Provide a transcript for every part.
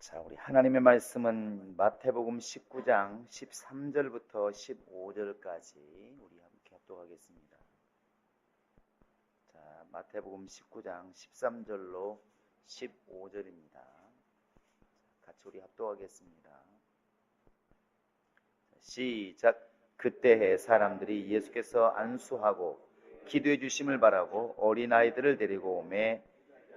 자, 우리 하나님의 말씀은 마태복음 19장 13절부터 15절까지 우리 함께 합독하겠습니다. 자, 마태복음 19장 13절로 15절입니다. 같이 우리 합독하겠습니다. 시작. 그때에 사람들이 예수께서 안수하고 기도해 주심을 바라고 어린아이들을 데리고 오매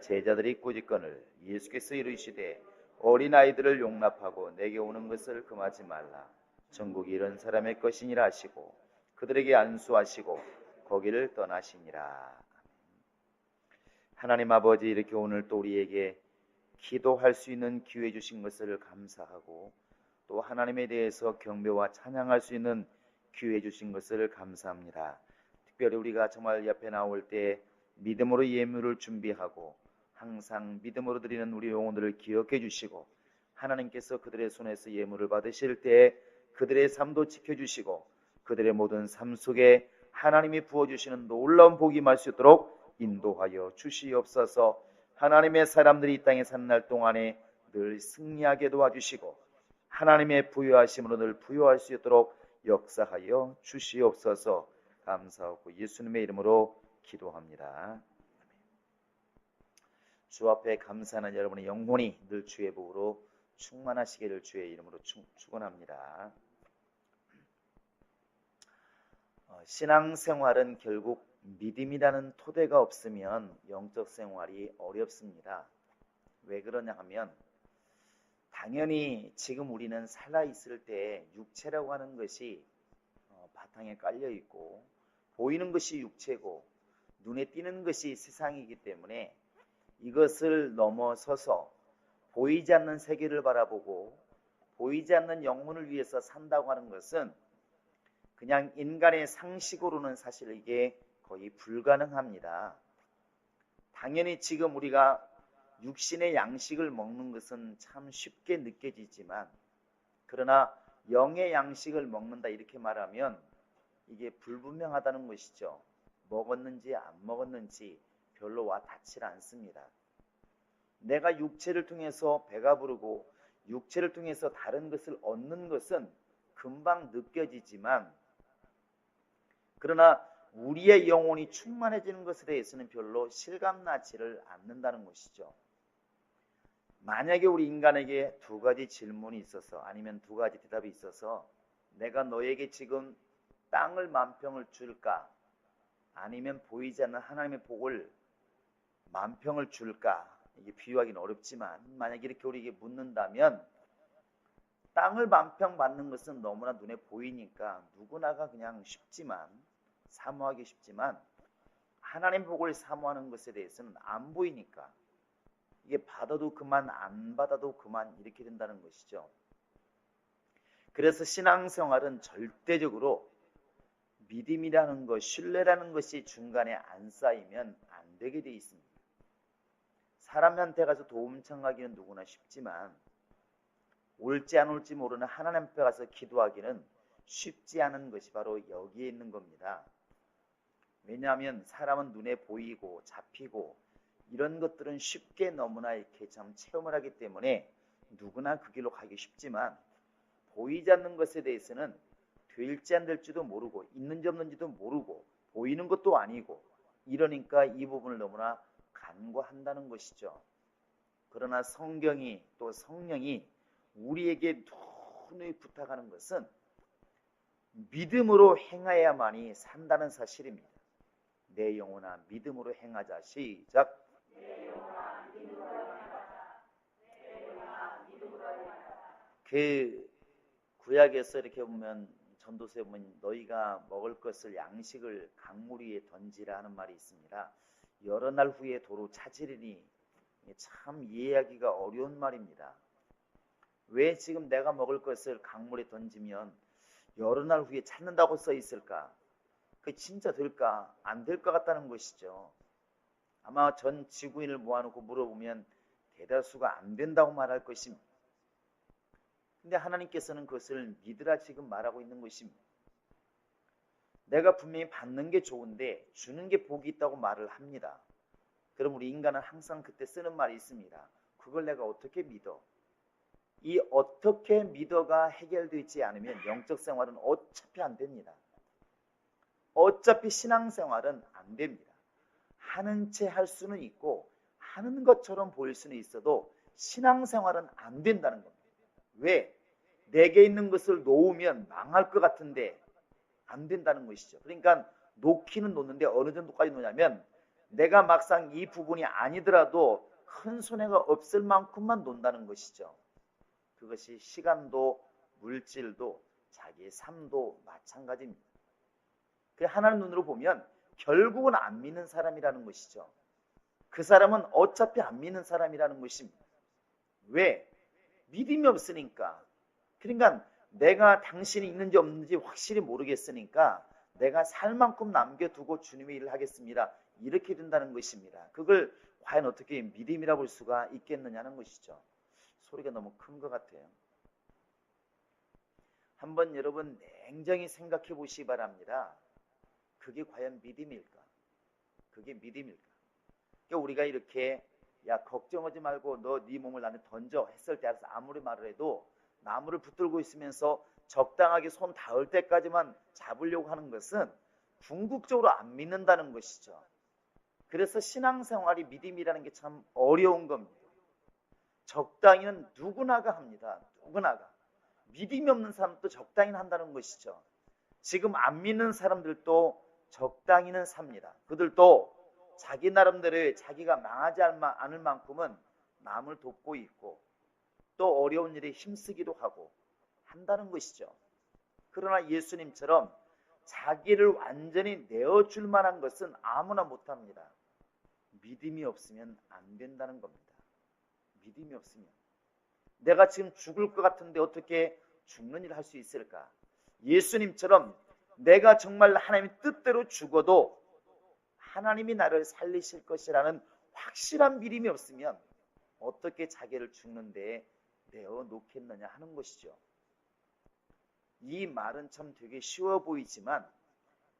제자들이 꾸짖거늘 예수께서 이르시되 어린아이들을 용납하고 내게 오는 것을 금하지 말라. 천국이 이런 사람의 것이니라 하시고 그들에게 안수하시고 거기를 떠나시니라. 하나님 아버지, 이렇게 오늘 또 우리에게 기도할 수 있는 기회 주신 것을 감사하고 또 하나님에 대해서 경배와 찬양할 수 있는 기회 주신 것을 감사합니다. 특별히 우리가 정말 옆에 나올 때 믿음으로 예물을 준비하고 항상 믿음으로 드리는 우리 영혼들을 기억해 주시고 하나님께서 그들의 손에서 예물을 받으실 때 그들의 삶도 지켜주시고 그들의 모든 삶 속에 하나님이 부어주시는 놀라운 복이 임할 수 있도록 인도하여 주시옵소서. 하나님의 사람들이 이 땅에 사는 날 동안에 늘 승리하게 도와주시고 하나님의 부유하심으로 늘 부유할 수 있도록 역사하여 주시옵소서. 감사하고 예수님의 이름으로 기도합니다. 주 앞에 감사하는 여러분의 영혼이 늘 주의 복으로 충만하시기를 주의 이름으로 축원합니다. 신앙생활은 결국 믿음이라는 토대가 없으면 영적 생활이 어렵습니다. 왜 그러냐 하면 당연히 지금 우리는 살아있을 때 육체라고 하는 것이 바탕에 깔려있고 보이는 것이 육체고 눈에 띄는 것이 세상이기 때문에 이것을 넘어서서 보이지 않는 세계를 바라보고 보이지 않는 영혼을 위해서 산다고 하는 것은 그냥 인간의 상식으로는 사실 이게 거의 불가능합니다. 당연히 지금 우리가 육신의 양식을 먹는 것은 참 쉽게 느껴지지만 그러나 영의 양식을 먹는다 이렇게 말하면 이게 불분명하다는 것이죠. 먹었는지 안 먹었는지 별로 와 닿질 않습니다. 내가 육체를 통해서 배가 부르고 육체를 통해서 다른 것을 얻는 것은 금방 느껴지지만 그러나 우리의 영혼이 충만해지는 것에 대해서는 별로 실감나지를 않는다는 것이죠. 만약에 우리 인간에게 두 가지 질문이 있어서 아니면 두 가지 대답이 있어서 내가 너에게 지금 땅을 만평을 줄까? 아니면 보이지 않는 하나님의 복을 만평을 줄까? 이게 비유하기는 어렵지만 만약에 이렇게 우리에게 묻는다면 땅을 만평 받는 것은 너무나 눈에 보이니까 누구나가 그냥 쉽지만 사모하기 쉽지만 하나님 복을 사모하는 것에 대해서는 안 보이니까 이게 받아도 그만 안 받아도 그만 이렇게 된다는 것이죠. 그래서 신앙생활은 절대적으로 믿음이라는 것, 신뢰라는 것이 중간에 안 쌓이면 안 되게 돼 있습니다. 사람한테 가서 도움 청하기는 누구나 쉽지만 올지 안 올지 모르는 하나님 앞에 가서 기도하기는 쉽지 않은 것이 바로 여기에 있는 겁니다. 왜냐하면 사람은 눈에 보이고 잡히고 이런 것들은 쉽게 너무나 이렇게 참 체험을 하기 때문에 누구나 그 길로 가기 쉽지만 보이지 않는 것에 대해서는 될지 안 될지도 모르고 있는지 없는지도 모르고 보이는 것도 아니고 이러니까 이 부분을 너무나 간과한다는 것이죠. 그러나 성경이 또 성령이 우리에게 누누이 부탁하는 것은 믿음으로 행하야만이 산다는 사실입니다. 내 영혼아 믿음으로 행하자. 시작. 내 영혼아 믿음으로 행하자. 내 영혼아 믿음으로 행하자. 그 구약에서 이렇게 보면 전도서에 보면 너희가 먹을 것을 양식을 강물 위에 던지라 하는 말이 있습니다. 여러 날 후에 도로 찾으리니 참 이해하기가 어려운 말입니다. 왜 지금 내가 먹을 것을 강물에 던지면 여러 날 후에 찾는다고 써 있을까? 그게 진짜 될까? 안 될 것 같다는 것이죠. 아마 전 지구인을 모아놓고 물어보면 대다수가 안 된다고 말할 것입니다. 근데 하나님께서는 그것을 믿으라 지금 말하고 있는 것입니다. 내가 분명히 받는 게 좋은데 주는 게 복이 있다고 말을 합니다. 그럼 우리 인간은 항상 그때 쓰는 말이 있습니다. 그걸 내가 어떻게 믿어? 이 어떻게 믿어가 해결되지 않으면 영적 생활은 어차피 안 됩니다. 어차피 신앙생활은 안 됩니다. 하는 채 할 수는 있고 하는 것처럼 보일 수는 있어도 신앙생활은 안 된다는 겁니다. 왜? 내게 있는 것을 놓으면 망할 것 같은데 안 된다는 것이죠. 그러니까 놓기는 놓는데 어느 정도까지 놓냐면 내가 막상 이 부분이 아니더라도 큰 손해가 없을 만큼만 논다는 것이죠. 그것이 시간도 물질도 자기의 삶도 마찬가지입니다. 그 하나님 눈으로 보면 결국은 안 믿는 사람이라는 것이죠. 그 사람은 어차피 안 믿는 사람이라는 것입니다. 왜? 믿음이 없으니까. 그러니까 내가 당신이 있는지 없는지 확실히 모르겠으니까 내가 살 만큼 남겨두고 주님의 일을 하겠습니다. 이렇게 된다는 것입니다. 그걸 과연 어떻게 믿음이라 볼 수가 있겠느냐는 것이죠. 소리가 너무 큰 것 같아요. 한번 여러분 냉정히 생각해 보시기 바랍니다. 그게 과연 믿음일까? 그게 믿음일까? 그러니까 우리가 이렇게 야 걱정하지 말고 너 네 몸을 나한테 던져 했을 때 알아서 아무리 말을 해도 나무를 붙들고 있으면서 적당하게 손 닿을 때까지만 잡으려고 하는 것은 궁극적으로 안 믿는다는 것이죠. 그래서 신앙생활이 믿음이라는 게 참 어려운 겁니다. 적당히는 누구나가 합니다. 누구나가. 믿음이 없는 사람도 적당히는 한다는 것이죠. 지금 안 믿는 사람들도 적당히는 삽니다. 그들도 자기 나름대로 자기가 망하지 않을 만큼은 남을 돕고 있고 또 어려운 일에 힘쓰기도 하고 한다는 것이죠. 그러나 예수님처럼 자기를 완전히 내어줄 만한 것은 아무나 못합니다. 믿음이 없으면 안 된다는 겁니다. 믿음이 없으면. 내가 지금 죽을 것 같은데 어떻게 죽는 일을 할 수 있을까? 예수님처럼 내가 정말 하나님의 뜻대로 죽어도 하나님이 나를 살리실 것이라는 확실한 믿음이 없으면 어떻게 자기를 죽는 데에 내어놓겠느냐 하는 것이죠. 이 말은 참 되게 쉬워 보이지만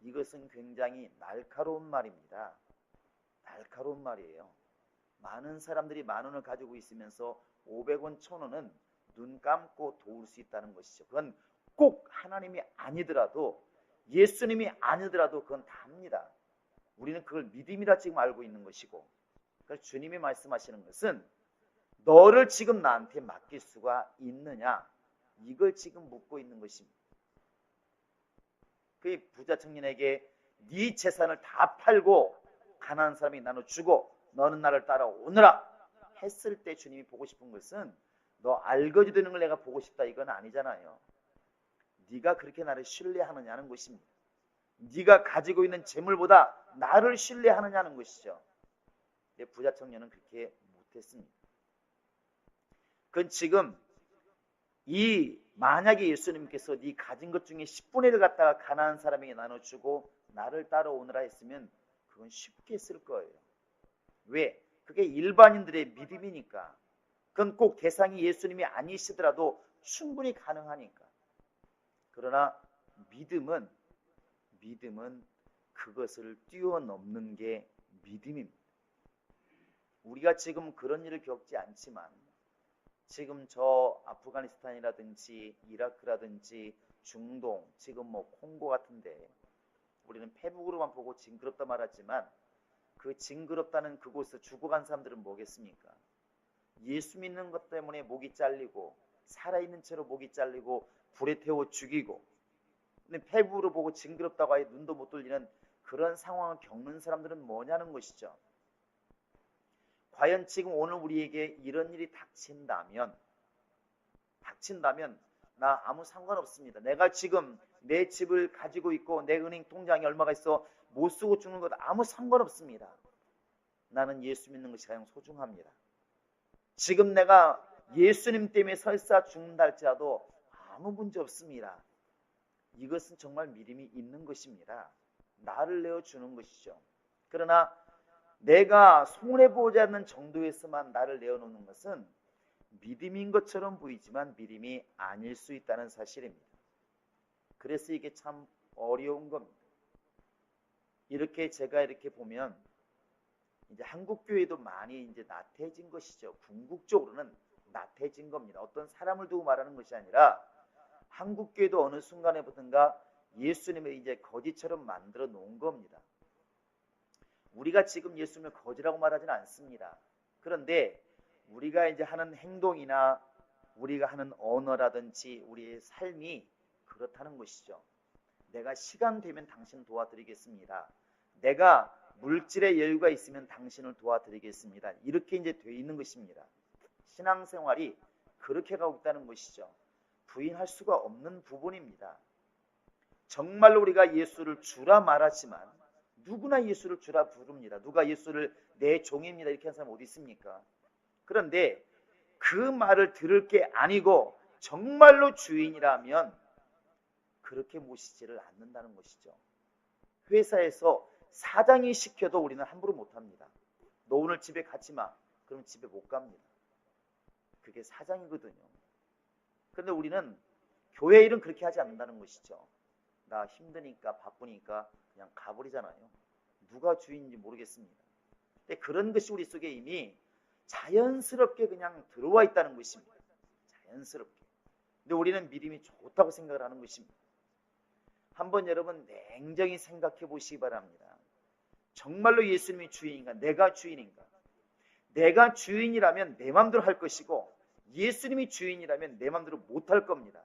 이것은 굉장히 날카로운 말입니다. 날카로운 말이에요. 많은 사람들이 10,000원을 가지고 있으면서 500원, 1,000원은 눈 감고 도울 수 있다는 것이죠. 그건 꼭 하나님이 아니더라도 예수님이 아니더라도 그건 답니다. 우리는 그걸 믿음이라 지금 알고 있는 것이고, 그래서 주님이 말씀하시는 것은 너를 지금 나한테 맡길 수가 있느냐, 이걸 지금 묻고 있는 것입니다. 그 부자 청년에게 네 재산을 다 팔고 가난한 사람이 나눠주고 너는 나를 따라오너라 했을 때 주님이 보고 싶은 것은 너 알거지 되는 걸 내가 보고 싶다 이건 아니잖아요. 네가 그렇게 나를 신뢰하느냐는 것입니다. 네가 가지고 있는 재물보다 나를 신뢰하느냐는 것이죠. 근데 부자 청년은 그렇게 못했습니다. 그건 지금 만약에 예수님께서 네 가진 것 중에 10분의 1을 갖다가 가난한 사람에게 나눠주고 나를 따라오느라 했으면 그건 쉽게 했을 거예요. 왜? 그게 일반인들의 믿음이니까. 그건 꼭 대상이 예수님이 아니시더라도 충분히 가능하니까. 그러나 믿음은 그것을 뛰어넘는 게 믿음입니다. 우리가 지금 그런 일을 겪지 않지만 지금 저 아프가니스탄이라든지 이라크라든지 중동, 지금 뭐 콩고 같은데 우리는 페북으로만 보고 징그럽다 말하지만 그 징그럽다는 그곳에서 죽어간 사람들은 뭐겠습니까? 예수 믿는 것 때문에 목이 잘리고 살아있는 채로 목이 잘리고 불에 태워 죽이고, 근데 페북으로 보고 징그럽다고 아예 눈도 못 돌리는 그런 상황을 겪는 사람들은 뭐냐는 것이죠. 과연 지금 오늘 우리에게 이런 일이 닥친다면 나 아무 상관없습니다. 내가 지금 내 집을 가지고 있고 내 은행 통장에 얼마가 있어 못 쓰고 죽는 것 아무 상관없습니다. 나는 예수 믿는 것이 가장 소중합니다. 지금 내가 예수님 때문에 설사 죽는다 할지라도 아무 문제 없습니다. 이것은 정말 믿음이 있는 것입니다. 나를 내어주는 것이죠. 그러나 내가 손해보지 않는 정도에서만 나를 내어놓는 것은 믿음인 것처럼 보이지만 믿음이 아닐 수 있다는 사실입니다. 그래서 이게 참 어려운 겁니다. 제가 이렇게 보면 이제 한국 교회도 많이 이제 나태해진 것이죠. 궁극적으로는 나태해진 겁니다. 어떤 사람을 두고 말하는 것이 아니라 한국교회도 어느 순간에부터인가 예수님을 이제 거지처럼 만들어 놓은 겁니다. 우리가 지금 예수님을 거지라고 말하지는 않습니다. 그런데 우리가 이제 하는 행동이나 우리가 하는 언어라든지 우리의 삶이 그렇다는 것이죠. 내가 시간 되면 당신을 도와드리겠습니다. 내가 물질의 여유가 있으면 당신을 도와드리겠습니다. 이렇게 이제 되어 있는 것입니다. 신앙생활이 그렇게 가고 있다는 것이죠. 부인할 수가 없는 부분입니다. 정말로 우리가 예수를 주라 말하지만 누구나 예수를 주라 부릅니다. 누가 예수를 내 종입니다 이렇게 하는 사람 어디 있습니까? 그런데 그 말을 들을 게 아니고 정말로 주인이라면 그렇게 모시지를 않는다는 것이죠. 회사에서 사장이 시켜도 우리는 함부로 못합니다. 너 오늘 집에 가지 마. 그럼 집에 못 갑니다. 그게 사장이거든요. 그런데 우리는 교회 일은 그렇게 하지 않는다는 것이죠. 나 힘드니까 바쁘니까 그냥 가버리잖아요. 누가 주인인지 모르겠습니다. 근데 그런 것이 우리 속에 이미 자연스럽게 그냥 들어와 있다는 것입니다. 자연스럽게. 근데 우리는 믿음이 좋다고 생각을 하는 것입니다. 한번 여러분 냉정히 생각해 보시기 바랍니다. 정말로 예수님이 주인인가? 내가 주인인가? 내가 주인이라면 내 마음대로 할 것이고 예수님이 주인이라면 내 마음대로 못할 겁니다.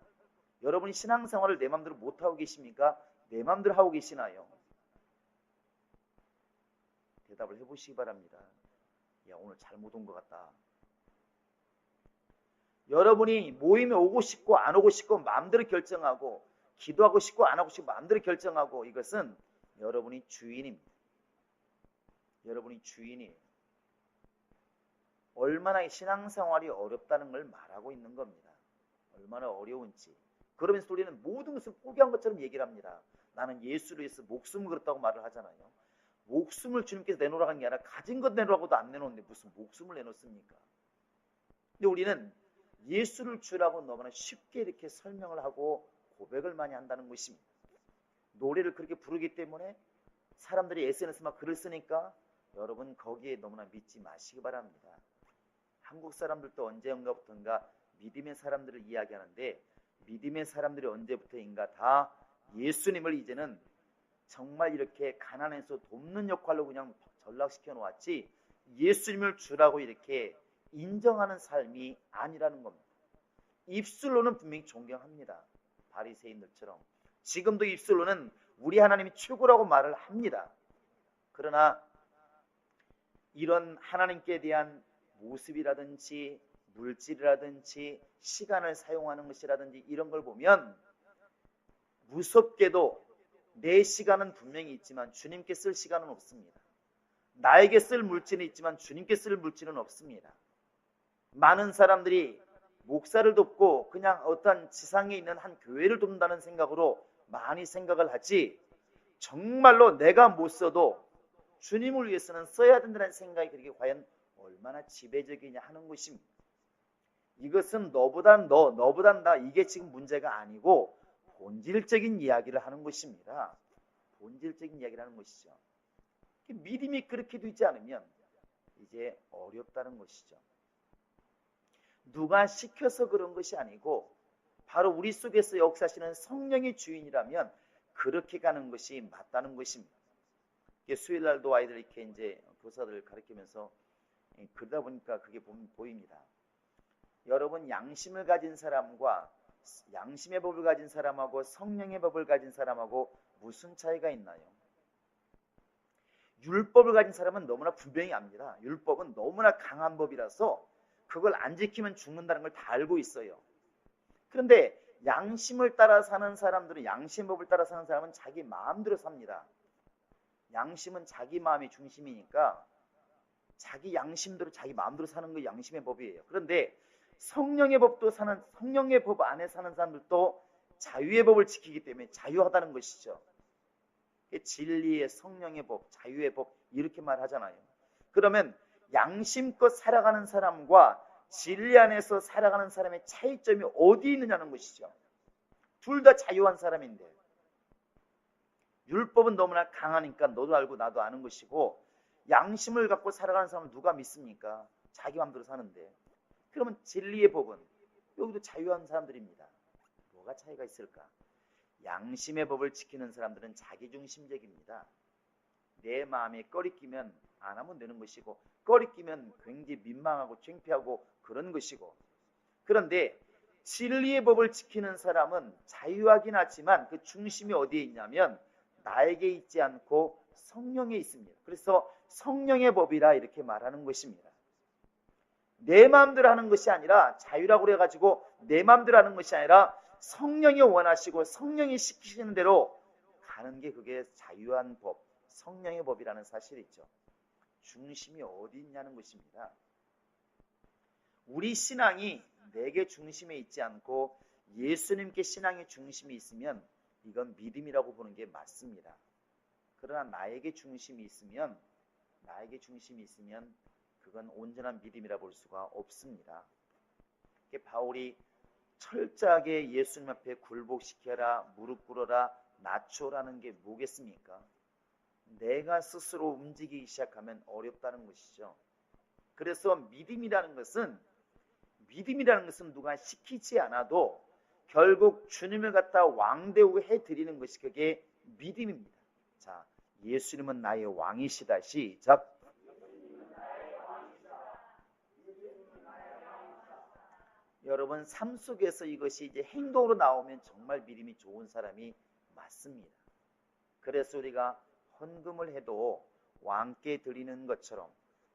여러분이 신앙생활을 내 마음대로 못하고 계십니까? 내 마음대로 하고 계시나요? 대답을 해보시기 바랍니다. 야, 오늘 잘못 온 것 같다. 여러분이 모임에 오고 싶고 안 오고 싶고 마음대로 결정하고 기도하고 싶고 안 하고 싶고 마음대로 결정하고 이것은 여러분이 주인입니다. 여러분이 주인이에요. 얼마나 신앙생활이 어렵다는 걸 말하고 있는 겁니다. 얼마나 어려운지. 그러면서 우리는 모든 것을 포기한 것처럼 얘기를 합니다. 나는 예수를 위해서 목숨을 걸었다고 말을 하잖아요. 목숨을 주님께서 내놓으라고 한 게 아니라 가진 것 내놓으라고도 안 내놓는데 무슨 목숨을 내놓습니까? 근데 우리는 예수를 주라고 너무나 쉽게 이렇게 설명을 하고 고백을 많이 한다는 것입니다. 노래를 그렇게 부르기 때문에 사람들이 SNS 막 글을 쓰니까 여러분 거기에 너무나 믿지 마시기 바랍니다. 한국 사람들도 언제인가부터인가 믿음의 사람들을 이야기하는데 믿음의 사람들이 언제부터인가 다 예수님을 이제는 정말 이렇게 가난해서 돕는 역할로 그냥 전락시켜 놓았지 예수님을 주라고 이렇게 인정하는 삶이 아니라는 겁니다. 입술로는 분명히 존경합니다. 바리새인들처럼. 지금도 입술로는 우리 하나님이 최고라고 말을 합니다. 그러나 이런 하나님께 대한 모습이라든지 물질이라든지 시간을 사용하는 것이라든지 이런 걸 보면 무섭게도 내 시간은 분명히 있지만 주님께 쓸 시간은 없습니다. 나에게 쓸 물질은 있지만 주님께 쓸 물질은 없습니다. 많은 사람들이 목사를 돕고 그냥 어떤 지상에 있는 한 교회를 돕는다는 생각으로 많이 생각을 하지 정말로 내가 못 써도 주님을 위해서는 써야 된다는 생각이 그렇게 과연 얼마나 지배적이냐 하는 것입니다. 이것은 너보단 너보단 나 이게 지금 문제가 아니고 본질적인 이야기를 하는 것입니다. 본질적인 이야기를 하는 것이죠. 믿음이 그렇게 되지 않으면 이제 어렵다는 것이죠. 누가 시켜서 그런 것이 아니고 바로 우리 속에서 역사하시는 성령의 주인이라면 그렇게 가는 것이 맞다는 것입니다. 수요일날도 아이들 이렇게 이제 교사들 가르치면서 그러다 보니까 그게 보입니다. 여러분 양심을 가진 사람과 양심의 법을 가진 사람하고 성령의 법을 가진 사람하고 무슨 차이가 있나요? 율법을 가진 사람은 너무나 분명히 압니다. 율법은 너무나 강한 법이라서 그걸 안 지키면 죽는다는 걸 다 알고 있어요. 그런데 양심을 따라 사는 사람들은 양심의 법을 따라 사는 사람은 자기 마음대로 삽니다. 양심은 자기 마음이 중심이니까 자기 양심대로 자기 마음대로 사는 게 양심의 법이에요. 그런데 성령의 법도 사는 성령의 법 안에 사는 사람들도 자유의 법을 지키기 때문에 자유하다는 것이죠. 진리의 성령의 법, 자유의 법 이렇게 말하잖아요. 그러면 양심껏 살아가는 사람과 진리 안에서 살아가는 사람의 차이점이 어디 있느냐는 것이죠. 둘 다 자유한 사람인데 율법은 너무나 강하니까 너도 알고 나도 아는 것이고 양심을 갖고 살아가는 사람은 누가 믿습니까? 자기 마음대로 사는데. 그러면 진리의 법은 여기도 자유한 사람들입니다. 뭐가 차이가 있을까? 양심의 법을 지키는 사람들은 자기중심적입니다. 내 마음에 꺼리끼면 안 하면 되는 것이고, 꺼리끼면 굉장히 민망하고 창피하고 그런 것이고, 그런데 진리의 법을 지키는 사람은 자유하긴 하지만 그 중심이 어디에 있냐면 나에게 있지 않고 성령에 있습니다. 그래서 성령의 법이라 이렇게 말하는 것입니다. 내 마음대로 하는 것이 아니라, 자유라고 그래가지고 내 마음대로 하는 것이 아니라 성령이 원하시고 성령이 시키시는 대로 가는 게 그게 자유한 법, 성령의 법이라는 사실이 있죠. 중심이 어디 있냐는 것입니다. 우리 신앙이 내게 중심에 있지 않고 예수님께 신앙의 중심이 있으면 이건 믿음이라고 보는 게 맞습니다. 그러나 나에게 중심이 있으면 그건 온전한 믿음이라 볼 수가 없습니다. 바울이 철저하게 예수님 앞에 굴복시켜라, 무릎 꿇어라, 낮춰라는 게 뭐겠습니까? 내가 스스로 움직이기 시작하면 어렵다는 것이죠. 그래서 믿음이라는 것은 누가 시키지 않아도 결국 주님을 갖다 왕대우 해드리는 것이 그게 믿음입니다. 자, 예수님은 나의 왕이시다. 시작. 여러분, 삶 속에서 이것이 이제 행동으로 나오면 정말 믿음이 좋은 사람이 맞습니다. 그래서 우리가 헌금을 해도 왕께 드리는 것처럼,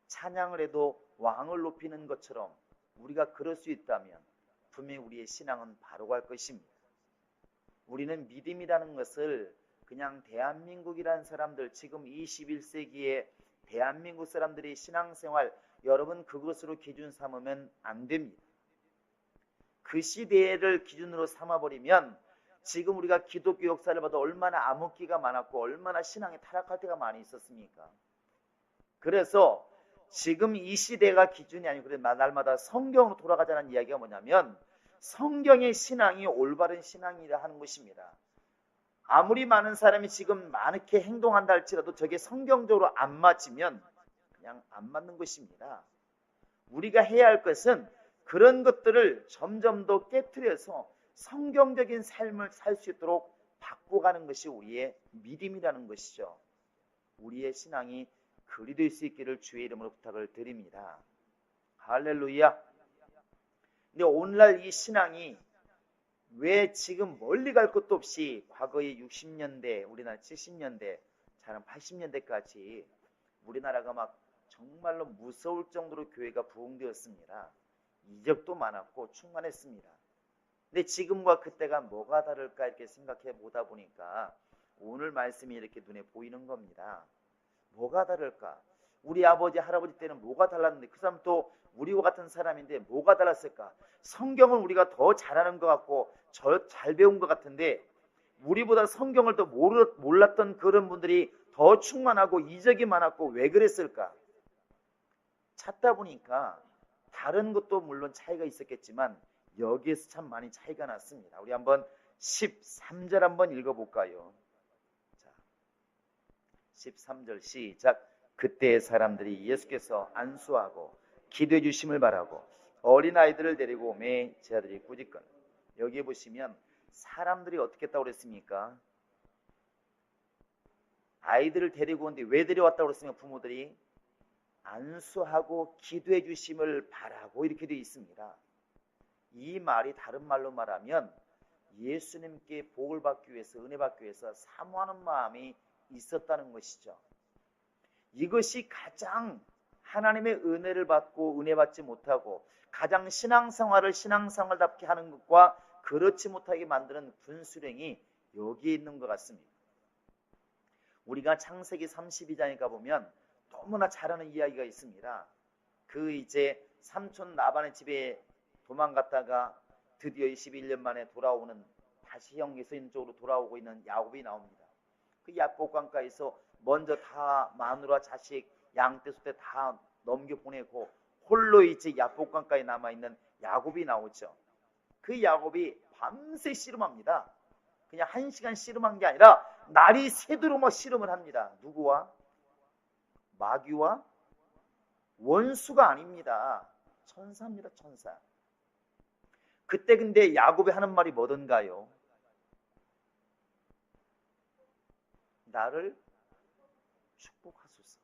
찬양을 해도 왕을 높이는 것처럼 우리가 그럴 수 있다면 분명히 우리의 신앙은 바로 갈 것입니다. 우리는 믿음이라는 것을 그냥 대한민국이라는 사람들, 지금 21세기의 대한민국 사람들의 신앙생활, 여러분 그것으로 기준 삼으면 안 됩니다. 그 시대를 기준으로 삼아버리면 지금 우리가 기독교 역사를 봐도 얼마나 암흑기가 많았고 얼마나 신앙이 타락할 때가 많이 있었습니까? 그래서 지금 이 시대가 기준이 아니고 날마다 성경으로 돌아가자는 이야기가 뭐냐면 성경의 신앙이 올바른 신앙이라 하는 것입니다. 아무리 많은 사람이 지금 많게 행동한다 할지라도 저게 성경적으로 안 맞으면 그냥 안 맞는 것입니다. 우리가 해야 할 것은 그런 것들을 점점 더 깨트려서 성경적인 삶을 살 수 있도록 바꿔가는 것이 우리의 믿음이라는 것이죠. 우리의 신앙이 그리 될 수 있기를 주의 이름으로 부탁을 드립니다. 할렐루야. 근데 오늘날 이 신앙이 왜 지금 멀리 갈 것도 없이 과거의 60년대, 우리나라 70년대, 잘 80년대까지 우리나라가 막 정말로 무서울 정도로 교회가 부흥되었습니다. 이적도 많았고 충만했습니다. 근데 지금과 그때가 뭐가 다를까 이렇게 생각해 보다 보니까 오늘 말씀이 이렇게 눈에 보이는 겁니다. 뭐가 다를까? 우리 아버지, 할아버지 때는 뭐가 달랐는데 그 사람 또 우리와 같은 사람인데 뭐가 달랐을까? 성경을 우리가 더 잘하는 것 같고 잘 배운 것 같은데 우리보다 성경을 더 몰랐던 그런 분들이 더 충만하고 이적이 많았고 왜 그랬을까? 찾다 보니까 다른 것도 물론 차이가 있었겠지만 여기에서 참 많이 차이가 났습니다. 우리 한번 13절 한번 읽어볼까요? 자, 13절 시작. 그때 사람들이 예수께서 안수하고 기도해 주심을 바라고 어린아이들을 데리고 오매 제자들이 꾸짖거늘. 여기에 보시면 사람들이 어떻게 했다고 그랬습니까? 아이들을 데리고 오는데 왜 데려왔다고 그랬으면 부모들이 안수하고 기도해 주심을 바라고 이렇게 되어 있습니다. 이 말이 다른 말로 말하면 예수님께 복을 받기 위해서, 은혜 받기 위해서 사모하는 마음이 있었다는 것이죠. 이것이 가장 하나님의 은혜를 받고 은혜 받지 못하고 가장 신앙생활답게 하는 것과 그렇지 못하게 만드는 분수령이 여기에 있는 것 같습니다. 우리가 창세기 32장에 가보면 너무나 잘하는 이야기가 있습니다. 그 이제 삼촌 라반의 집에 도망갔다가 드디어 21년 만에 돌아오는, 다시 형에서 있는 쪽으로 돌아오고 있는 야곱이 나옵니다. 그 야복강가에서 먼저 다 마누라, 자식, 양떼, 소떼 다 넘겨보내고 홀로 이제 야복강가에 남아있는 야곱이 나오죠. 그 야곱이 밤새 씨름합니다. 그냥 1시간 씨름한 게 아니라 날이 새도록 막 씨름을 합니다. 누구와? 마귀와? 원수가 아닙니다. 천사입니다. 천사. 그때 근데 야곱이 하는 말이 뭐던가요? 나를 축복하소서.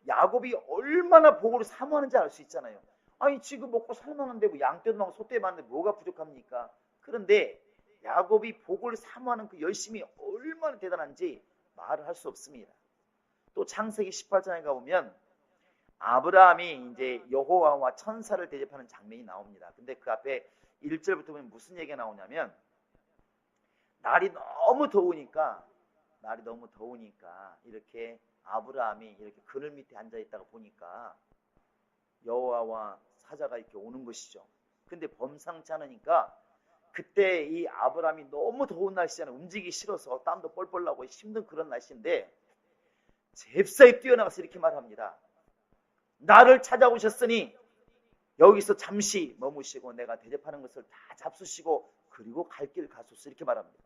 야곱이 얼마나 복을 사모하는지 알 수 있잖아요. 아니 지금 먹고 살만한데 뭐 양떼도 많고 소떼도 많은데 뭐가 부족합니까? 그런데 야곱이 복을 사모하는 그 열심이 얼마나 대단한지 말을 할 수 없습니다. 또 창세기 18장에 가보면 아브라함이 이제 여호와와 천사를 대접하는 장면이 나옵니다. 근데 그 앞에 1절부터 보면 무슨 얘기가 나오냐면 날이 너무 더우니까 이렇게 아브라함이 이렇게 그늘 밑에 앉아 있다가 보니까 여호와와 사자가 이렇게 오는 것이죠. 근데 범상치 않으니까 그때 이 아브라함이 너무 더운 날씨잖아요. 움직이기 싫어서 땀도 뻘뻘 나고 힘든 그런 날씨인데 잽싸게 뛰어나가서 이렇게 말합니다. 나를 찾아오셨으니 여기서 잠시 머무시고 내가 대접하는 것을 다 잡수시고 그리고 갈 길 가소서 이렇게 말합니다.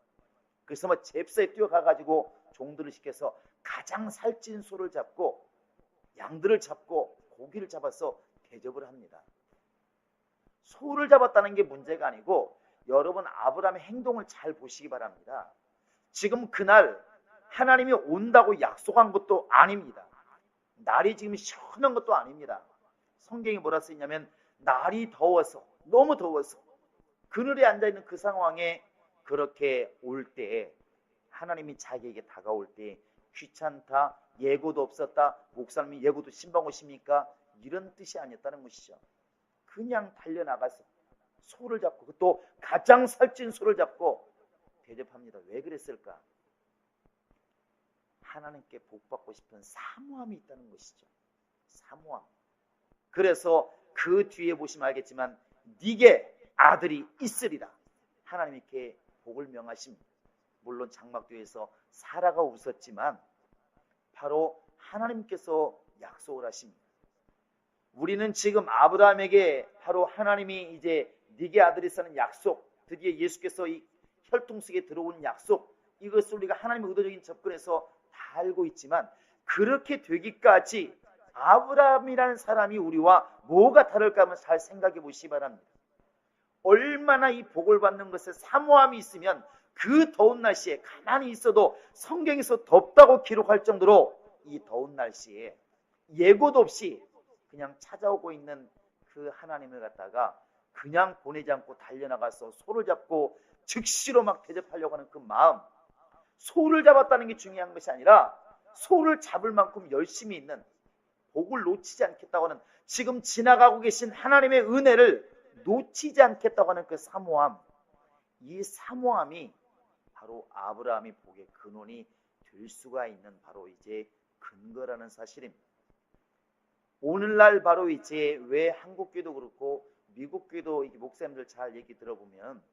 그래서 뭐 잽싸게 뛰어가가지고 종들을 시켜서 가장 살찐 소를 잡고 양들을 잡고 고기를 잡아서 대접을 합니다. 소를 잡았다는 게 문제가 아니고 여러분 아브라함의 행동을 잘 보시기 바랍니다. 지금 그날 하나님이 온다고 약속한 것도 아닙니다. 날이 지금 시원한 것도 아닙니다. 성경이 뭐라 쓰이냐면 날이 더워서 너무 더워서 그늘에 앉아있는 그 상황에 그렇게 올 때 하나님이 자기에게 다가올 때 귀찮다, 예고도 없었다, 목사님이 예고도 신방 오십니까? 이런 뜻이 아니었다는 것이죠. 그냥 달려나가서 소를 잡고 또 가장 살찐 소를 잡고 대접합니다. 왜 그랬을까? 하나님께 복받고 싶은 사모함이 있다는 것이죠. 사모함. 그래서 그 뒤에 보시면 알겠지만 네게 아들이 있으리라. 하나님께 복을 명하십니다. 물론 장막 뒤에서 사라가 웃었지만 바로 하나님께서 약속을 하십니다. 우리는 지금 아브라함에게 바로 하나님이 이제 네게 아들이 있다는 약속, 드디어 예수께서 이 혈통 속에 들어온 약속, 이것을 우리가 하나님의 의도적인 접근에서 다 알고 있지만 그렇게 되기까지 아브라함이라는 사람이 우리와 뭐가 다를까 하면 잘 생각해 보시기 바랍니다. 얼마나 이 복을 받는 것에 사모함이 있으면 그 더운 날씨에 가만히 있어도 성경에서 덥다고 기록할 정도로 이 더운 날씨에 예고도 없이 그냥 찾아오고 있는 그 하나님을 갖다가 그냥 보내지 않고 달려나가서 소를 잡고 즉시로 막 대접하려고 하는 그 마음, 소를 잡았다는 게 중요한 것이 아니라 소를 잡을 만큼 열심히 있는, 복을 놓치지 않겠다고 하는, 지금 지나가고 계신 하나님의 은혜를 놓치지 않겠다고 하는 그 사모함, 이 사모함이 바로 아브라함이 복의 근원이 될 수가 있는 바로 이제 근거라는 사실입니다. 오늘날 바로 이제 왜 한국교도 그렇고 미국교도 목사님들 잘 얘기 들어보면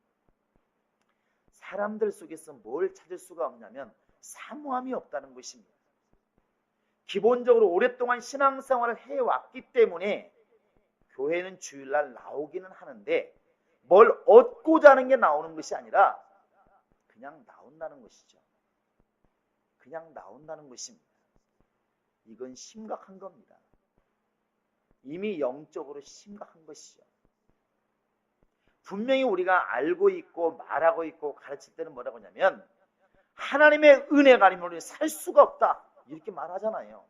사람들 속에서 뭘 찾을 수가 없냐면 사모함이 없다는 것입니다. 기본적으로 오랫동안 신앙생활을 해왔기 때문에 교회는 주일날 나오기는 하는데 뭘 얻고자 하는 게 나오는 것이 아니라 그냥 나온다는 것이죠. 그냥 나온다는 것입니다. 이건 심각한 겁니다. 이미 영적으로 심각한 것이죠. 분명히 우리가 알고 있고 말하고 있고 가르칠 때는 뭐라고 하냐면 하나님의 은혜가 아니면 우리는 살 수가 없다 이렇게 말하잖아요.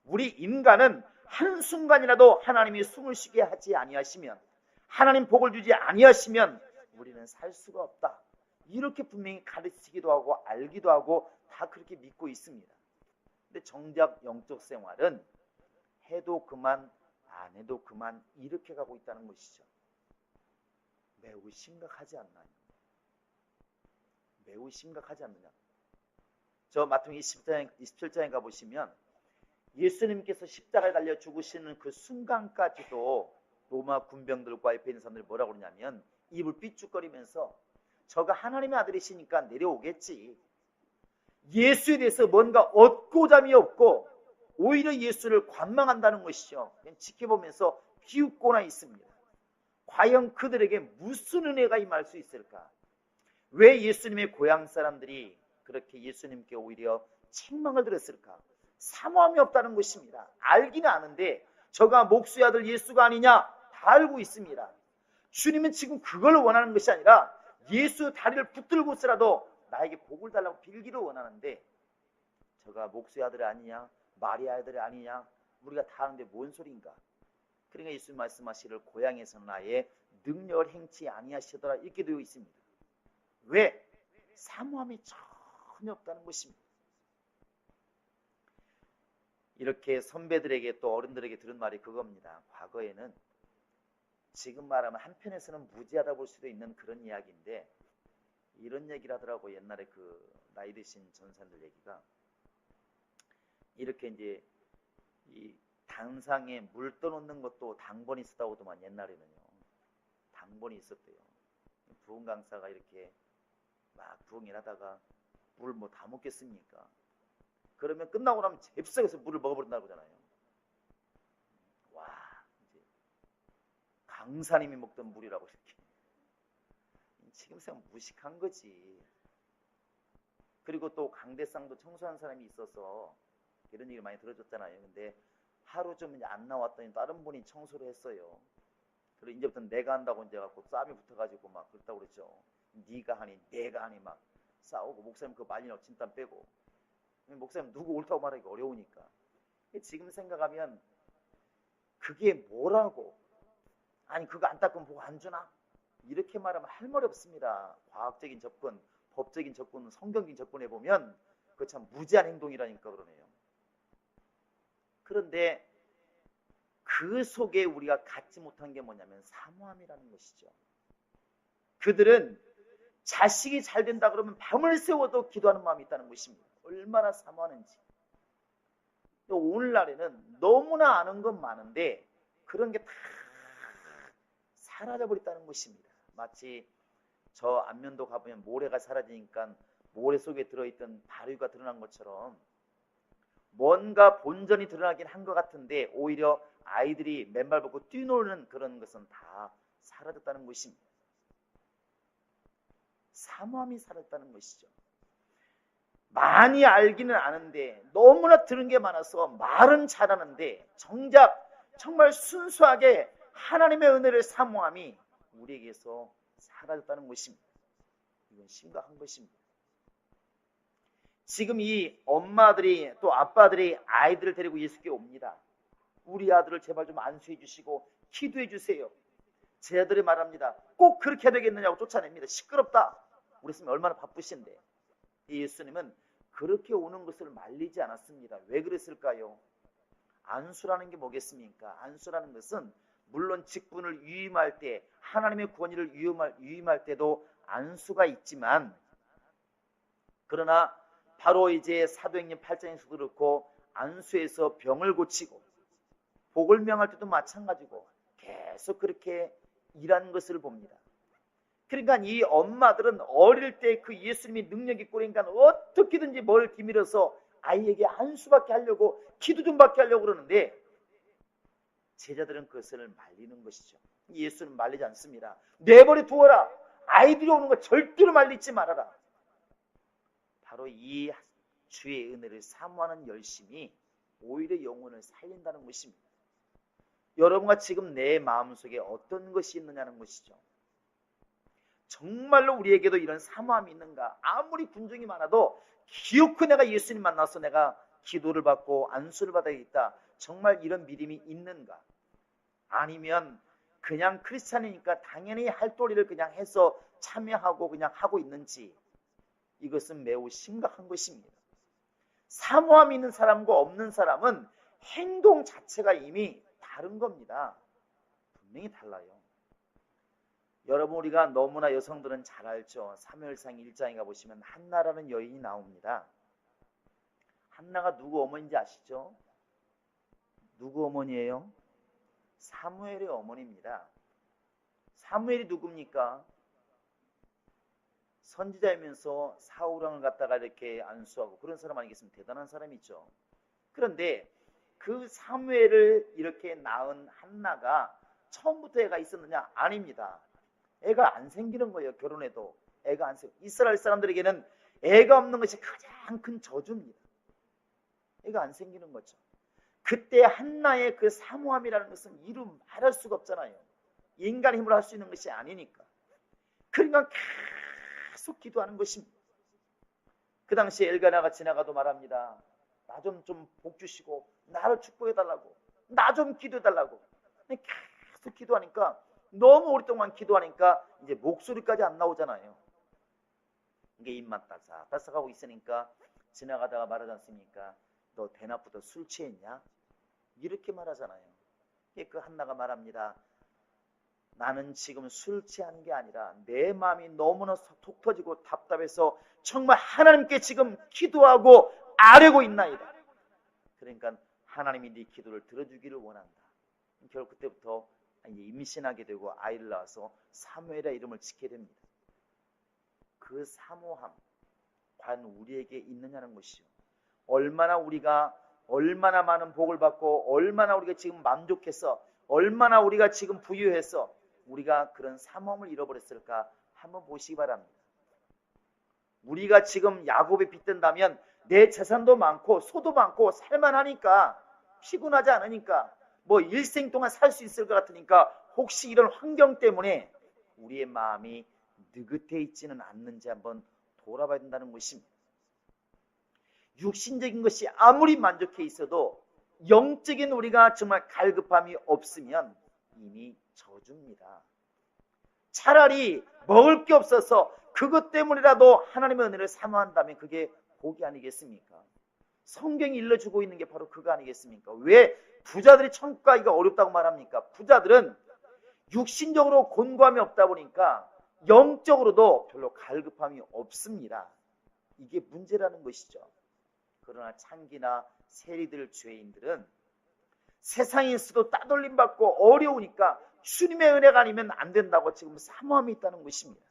우리 인간은 한순간이라도 하나님이 숨을 쉬게 하지 아니하시면, 하나님 복을 주지 아니하시면 우리는 살 수가 없다 이렇게 분명히 가르치기도 하고 알기도 하고 다 그렇게 믿고 있습니다. 근데 정작 영적 생활은 해도 그만 안 해도 그만 이렇게 가고 있다는 것이죠. 매우 심각하지 않나요? 매우 심각하지 않느냐? 저 마태복음 27장에 가보시면 예수님께서 십자가에 달려 죽으시는 그 순간까지도 로마 군병들과 옆에 있는 사람들이 뭐라고 그러냐면 입을 삐죽거리면서 저가 하나님의 아들이시니까 내려오겠지. 예수에 대해서 뭔가 얻고자미 없고 오히려 예수를 관망한다는 것이죠. 그냥 지켜보면서 비웃고나 있습니다. 과연 그들에게 무슨 은혜가 임할 수 있을까? 왜 예수님의 고향 사람들이 그렇게 예수님께 오히려 책망을 들었을까? 사모함이 없다는 것입니다. 알기는 아는데 저가 목수의 아들 예수가 아니냐? 알고 있습니다. 주님은 지금 그걸 원하는 것이 아니라 예수 다리를 붙들고서라도 나에게 복을 달라고 빌기를 원하는데, 저가 목수의 아들이 아니냐, 마리아의 아들이 아니냐, 우리가 다 아는데 뭔 소리인가. 그러니까 예수님 말씀하시기를 고향에서는 나의 능력을 행치 아니하시더라, 이렇게 되어 있습니다. 왜? 사모함이 전혀 없다는 것입니다. 이렇게 선배들에게 또 어른들에게 들은 말이 그겁니다. 과거에는, 지금 말하면 한편에서는 무지하다 볼 수도 있는 그런 이야기인데, 이런 얘기를 하더라고. 옛날에 그 나이 드신 전사님들 얘기가, 이렇게 이제 이 당상에 물 떠놓는 것도 당번이 있었다고도만, 옛날에는요. 당번이 있었대요. 부흥 강사가 이렇게 막 부흥을 하다가 물을 뭐 다 먹겠습니까? 그러면 끝나고 나면 잽싸게서 물을 먹어버린다고 하잖아요. 와, 이제 강사님이 먹던 물이라고 이렇게. 지금 생각 무식한 거지. 그리고 또 강대상도 청소한 사람이 있어서 이런 얘기 많이 들어줬잖아요. 근데 하루 좀 이제 안 나왔더니 다른 분이 청소를 했어요. 그리고 이제부터는 내가 한다고 이제 갖고 싸움이 붙어가지고 막 그렇다고 그랬죠. 네가 하니 내가 하니 막 싸우고, 목사님 그거 말리냐고 진땀 빼고. 목사님 누구 옳다고 말하기가 어려우니까. 지금 생각하면 그게 뭐라고, 아니 그거 안 닦으면 뭐 안 주나, 이렇게 말하면 할 말이 없습니다. 과학적인 접근, 법적인 접근, 성경적인 접근해 보면 그거 참 무지한 행동이라니까 그러네요. 그런데 그 속에 우리가 갖지 못한 게 뭐냐면 사모함이라는 것이죠. 그들은 자식이 잘 된다 그러면 밤을 새워도 기도하는 마음이 있다는 것입니다. 얼마나 사모하는지. 오늘날에는 너무나 아는 건 많은데 그런 게 다 사라져버렸다는 것입니다. 마치 저 안면도 가보면 모래가 사라지니까 모래 속에 들어있던 바위가 드러난 것처럼 뭔가 본전이 드러나긴 한 것 같은데 오히려 아이들이 맨발 벗고 뛰노는 그런 것은 다 사라졌다는 것입니다. 사모함이 사라졌다는 것이죠. 많이 알기는 아는데 너무나 들은 게 많아서 말은 잘하는데 정작 정말 순수하게 하나님의 은혜를 사모함이 우리에게서 사라졌다는 것입니다. 이건 심각한 것입니다. 지금 이 엄마들이 또 아빠들이 아이들을 데리고 예수께 옵니다. 우리 아들을 제발 좀 안수해 주시고 기도해 주세요. 제 아들이 말합니다. 꼭 그렇게 해야 되겠느냐고 쫓아냅니다. 시끄럽다. 우리 스님 얼마나 바쁘신데. 예수님은 그렇게 오는 것을 말리지 않았습니다. 왜 그랬을까요? 안수라는 게 뭐겠습니까? 안수라는 것은 물론 직분을 위임할 때, 하나님의 권위를 위임할 때도 안수가 있지만, 그러나 바로 이제 사도행전 8장에서도 그렇고 안수에서 병을 고치고 복을 명할 때도 마찬가지고 계속 그렇게 일한 것을 봅니다. 그러니까 이 엄마들은 어릴 때 그 예수님이 능력 있고 그러니까 어떻게든지 뭘 뒤밀어서 아이에게 안수받게 하려고, 기도 좀 받게 하려고 그러는데 제자들은 그것을 말리는 것이죠. 예수는 말리지 않습니다. 내버려 두어라. 아이들이 오는 거 절대로 말리지 말아라. 바로 이 주의 은혜를 사모하는 열심이 오히려 영혼을 살린다는 것입니다. 여러분과 지금 내 마음속에 어떤 것이 있느냐는 것이죠. 정말로 우리에게도 이런 사모함이 있는가? 아무리 군중이 많아도 기어코 내가 예수님 만나서 내가 기도를 받고 안수를 받아야겠다. 정말 이런 믿음이 있는가? 아니면 그냥 크리스찬이니까 당연히 할 도리를 그냥 해서 참여하고 그냥 하고 있는지, 이것은 매우 심각한 것입니다. 사모함이 있는 사람과 없는 사람은 행동 자체가 이미 다른 겁니다. 분명히 달라요. 여러분, 우리가 너무나 여성들은 잘 알죠. 사무엘상 1장에 가보시면 한나라는 여인이 나옵니다. 한나가 누구 어머니인지 아시죠? 누구 어머니예요? 사무엘의 어머니입니다. 사무엘이 누굽니까? 선지자이면서 사울왕을 갖다가 이렇게 안수하고 그런 사람 아니겠습니까? 대단한 사람이죠. 그런데 그 사무엘을 이렇게 낳은 한나가 처음부터 애가 있었느냐? 아닙니다. 애가 안 생기는 거예요. 결혼해도 애가 안 생겨. 이스라엘 사람들에게는 애가 없는 것이 가장 큰 저주입니다. 애가 안 생기는 거죠. 그때 한나의 그 사모함이라는 것은 이루 말할 수가 없잖아요. 인간의 힘으로 할 수 있는 것이 아니니까. 그러니까 계속 기도하는 것입니다. 그 당시에 엘가나가 지나가도 말합니다. 나 좀 복 주시고 나를 축복해달라고, 나 좀 기도해달라고. 계속 기도하니까, 너무 오랫동안 기도하니까 이제 목소리까지 안 나오잖아요. 이게 입만 따삭따삭하고 있으니까 지나가다가 말하지 않습니까? 너 대낮부터 술 취했냐? 이렇게 말하잖아요. 그 한나가 말합니다. 나는 지금 술 취한 게 아니라 내 마음이 너무나 톡 터지고 답답해서 정말 하나님께 지금 기도하고 아뢰고 있나이다. 그러니까 하나님이 네 기도를 들어주기를 원한다. 결국 그때부터 이제 임신하게 되고 아이를 낳아서 사무엘의 이름을 짓게 됩니다. 그 사모함 과연 우리에게 있느냐는 것이요. 얼마나 많은 복을 받고 얼마나 우리가 지금 만족해서 얼마나 우리가 지금 부유해서 우리가 그런 사모함을 잃어버렸을까 한번 보시기 바랍니다. 우리가 지금 야곱에 빗든다면 내 재산도 많고 소도 많고 살만하니까, 피곤하지 않으니까, 뭐 일생 동안 살 수 있을 것 같으니까 혹시 이런 환경 때문에 우리의 마음이 느긋해 있지는 않는지 한번 돌아봐야 된다는 것입니다. 육신적인 것이 아무리 만족해 있어도 영적인 우리가 정말 갈급함이 없으면 이미 저주입니다. 차라리 먹을 게 없어서 그것 때문이라도 하나님의 은혜를 사모한다면 그게 복이 아니겠습니까? 성경이 일러주고 있는 게 바로 그거 아니겠습니까? 왜 부자들이 천국 가기가 어렵다고 말합니까? 부자들은 육신적으로 곤고함이 없다 보니까 영적으로도 별로 갈급함이 없습니다. 이게 문제라는 것이죠. 그러나 창기나 세리들, 죄인들은 세상에서도 따돌림 받고 어려우니까 주님의 은혜가 아니면 안 된다고 지금 사모함이 있다는 것입니다.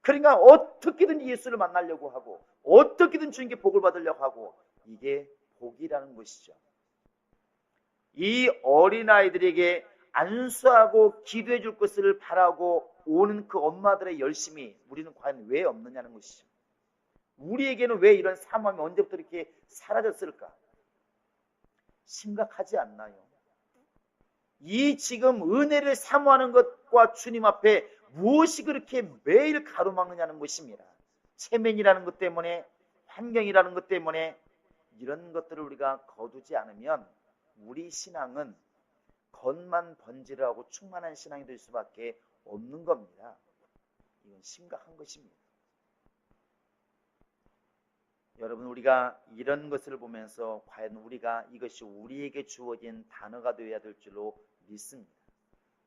그러니까 어떻게든 예수를 만나려고 하고 어떻게든 주님께 복을 받으려고 하고, 이게 복이라는 것이죠. 이 어린아이들에게 안수하고 기도해 줄 것을 바라고 오는 그 엄마들의 열심이 우리는 과연 왜 없느냐는 것이죠. 우리에게는 왜 이런 사모함이 언제부터 이렇게 사라졌을까? 심각하지 않나요? 이 지금 은혜를 사모하는 것과 주님 앞에 무엇이 그렇게 매일 가로막느냐는 것입니다. 체면이라는 것 때문에, 환경이라는 것 때문에 이런 것들을 우리가 거두지 않으면 우리 신앙은 겉만 번지르하고 충만한 신앙이 될 수밖에 없는 겁니다. 이건 심각한 것입니다. 여러분, 우리가 이런 것을 보면서 과연 우리가 이것이 우리에게 주어진 단어가 되어야 될 줄로 믿습니다.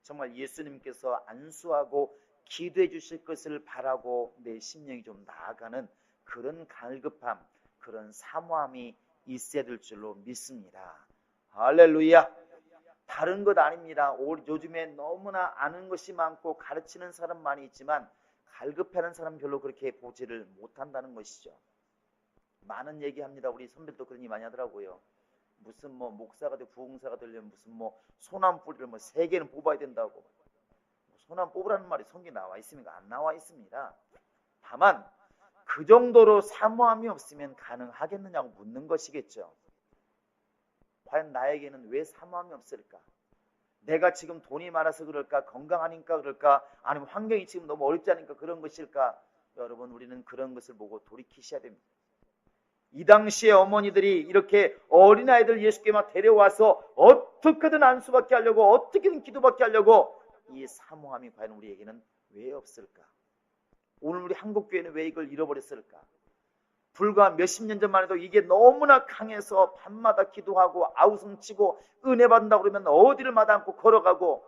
정말 예수님께서 안수하고 기도해 주실 것을 바라고 내 심령이 좀 나아가는 그런 갈급함, 그런 사모함이 있어야 될 줄로 믿습니다. 할렐루야. 다른 것 아닙니다. 요즘에 너무나 아는 것이 많고 가르치는 사람 많이 있지만 갈급해하는 사람 별로 그렇게 보지를 못한다는 것이죠. 많은 얘기합니다. 우리 선배도 그런 얘기 많이 하더라고요. 무슨 뭐 목사가 되고 부흥사가 되려면 무슨 뭐 소나무 뿌리를 뭐 3개는 뽑아야 된다고. 소나무 뽑으라는 말이 성경에 나와 있습니까? 안 나와 있습니다. 다만 그 정도로 사모함이 없으면 가능하겠느냐고 묻는 것이겠죠. 과연 나에게는 왜 사모함이 없을까? 내가 지금 돈이 많아서 그럴까? 건강하니까 그럴까? 아니면 환경이 지금 너무 어렵지 않으니까 그런 것일까? 여러분, 우리는 그런 것을 보고 돌이키셔야 됩니다. 이 당시에 어머니들이 이렇게 어린아이들 예수께 막 데려와서 어떻게든 안수받게 하려고, 어떻게든 기도받게 하려고, 이 사모함이 과연 우리에게는 왜 없을까? 오늘 우리 한국교회는 왜 이걸 잃어버렸을까? 불과 몇십 년 전만 해도 이게 너무나 강해서 밤마다 기도하고 아우성치고 은혜 받는다고 그러면 어디를 마다 않고 걸어가고,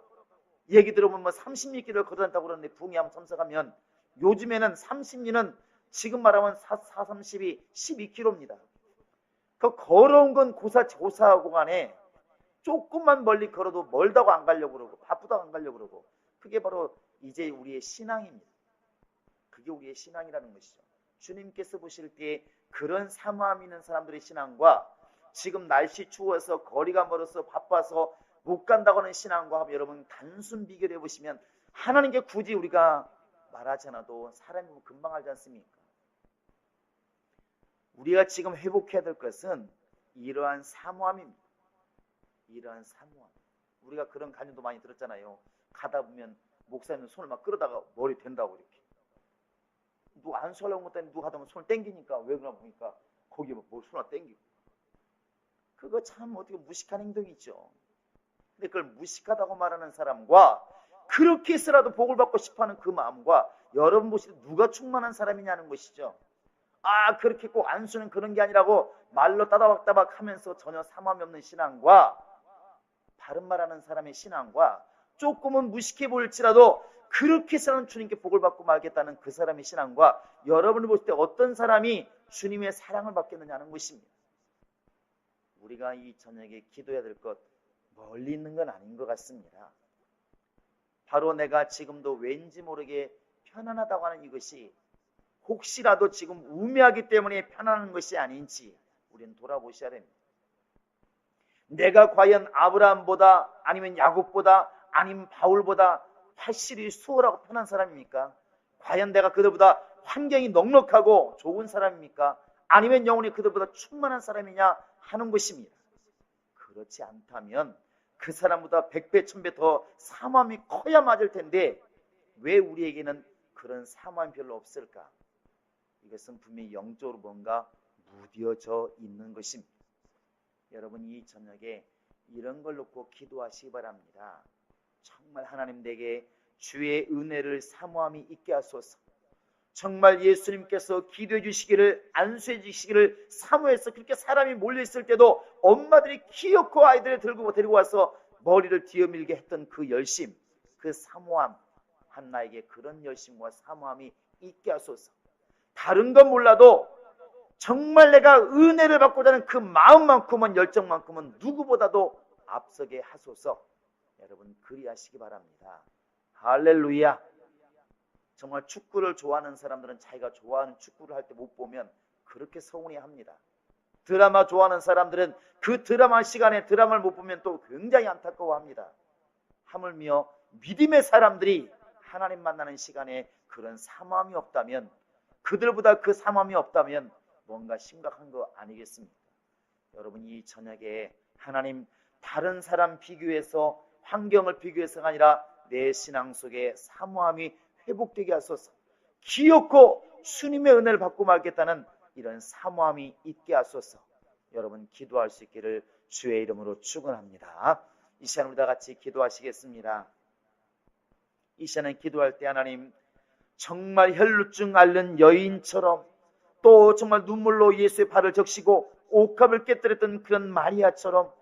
얘기 들어보면 뭐 30리길을 걸어다닌다고 그러는데 부흥회 한번 참석하면 요즘에는 30리는 지금 말하면 430이 12km입니다. 그 걸어온 건 고사하고 간에 조금만 멀리 걸어도 멀다고 안 가려고 그러고 바쁘다고 안 가려고 그러고, 그게 바로 이제 우리의 신앙입니다. 그게 우리의 신앙이라는 것이죠. 주님께서 보실 때 그런 사모함 있는 사람들의 신앙과 지금 날씨 추워서 거리가 멀어서 바빠서 못 간다고 하는 신앙과 여러분 단순 비교를 해보시면 하나님께 굳이 우리가 말하지 않아도 사람이 금방 알지 않습니까? 우리가 지금 회복해야 될 것은 이러한 사모함입니다. 이러한 사모함. 우리가 그런 간증도 많이 들었잖아요. 가다 보면 목사님 손을 막 끌어다가 머리 댄다고 이렇게. 누구 안수하려고 했더니 누가 하다 보면 손을 땡기니까 왜 그러나 보니까 거기에 뭐 손을 땡기고. 그거 참 어떻게 무식한 행동이죠. 근데 그걸 무식하다고 말하는 사람과 그렇게 해서라도 복을 받고 싶어하는 그 마음과 여러분 보실 때 누가 충만한 사람이냐는 것이죠. 아, 그렇게 꼭 안수는 그런 게 아니라고 말로 따다박따박 하면서 전혀 삼함이 없는 신앙과 바른 말하는 사람의 신앙과 조금은 무식해 보일지라도 그렇게 해서는 주님께 복을 받고 말겠다는 그 사람의 신앙과 여러분을 보실 때 어떤 사람이 주님의 사랑을 받겠느냐는 것입니다. 우리가 이 저녁에 기도해야 될 것 멀리 있는 건 아닌 것 같습니다. 바로 내가 지금도 왠지 모르게 편안하다고 하는 이것이 혹시라도 지금 우매하기 때문에 편안한 것이 아닌지 우리는 돌아보셔야 됩니다. 내가 과연 아브라함보다 아니면 야곱보다 아니면 바울보다 확실히 수월하고 편한 사람입니까? 과연 내가 그들보다 환경이 넉넉하고 좋은 사람입니까? 아니면 영혼이 그들보다 충만한 사람이냐 하는 것입니다. 그렇지 않다면 그 사람보다 100배, 1000배 더 사모함이 커야 맞을 텐데 왜 우리에게는 그런 사모함이 별로 없을까? 이것은 분명히 영적으로 뭔가 무뎌져 있는 것입니다. 여러분 이 저녁에 이런 걸 놓고 기도하시기 바랍니다. 정말 하나님 내게 주의 은혜를 사모함이 있게 하소서. 정말 예수님께서 기도해 주시기를 안수해 주시기를 사모해서 그렇게 사람이 몰려있을 때도 엄마들이 키놓고 아이들을 들고 데리고 와서 머리를 뒤어밀게 했던 그 열심, 그 사모함, 한 나에게 그런 열심과 사모함이 있게 하소서. 다른 건 몰라도 정말 내가 은혜를 받고자 하는 그 마음만큼은 열정만큼은 누구보다도 앞서게 하소서. 여러분 그리하시기 바랍니다. 할렐루야. 정말 축구를 좋아하는 사람들은 자기가 좋아하는 축구를 할 때 못 보면 그렇게 서운해합니다. 드라마 좋아하는 사람들은 그 드라마 시간에 드라마를 못 보면 또 굉장히 안타까워합니다. 하물며 믿음의 사람들이 하나님 만나는 시간에 그런 사모함이 없다면, 그들보다 그 사모함이 없다면 뭔가 심각한 거 아니겠습니까? 여러분 이 저녁에 하나님 다른 사람 비교해서 환경을 비교해서가 아니라 내 신앙 속에 사모함이 회복되게 하소서. 기엽고 주님의 은혜를 받고 말겠다는 이런 사모함이 있게 하소서. 여러분 기도할 수 있기를 주의 이름으로 축원합니다. 이 시간 우리 다 같이 기도하시겠습니다. 이 시간에 기도할 때 하나님 정말 혈루증 앓는 여인처럼 또 정말 눈물로 예수의 발을 적시고 옥합을 깨뜨렸던 그런 마리아처럼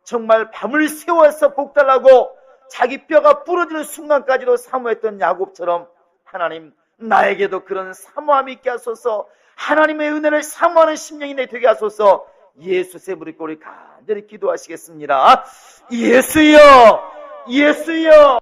정말 밤을 새워서 복달라고 자기 뼈가 부러지는 순간까지도 사모했던 야곱처럼 하나님 나에게도 그런 사모함이 있게 하소서. 하나님의 은혜를 사모하는 심령이 되게 하소서. 예수의 무릎 꿇고 간절히 기도하시겠습니다. 예수여, 예수여.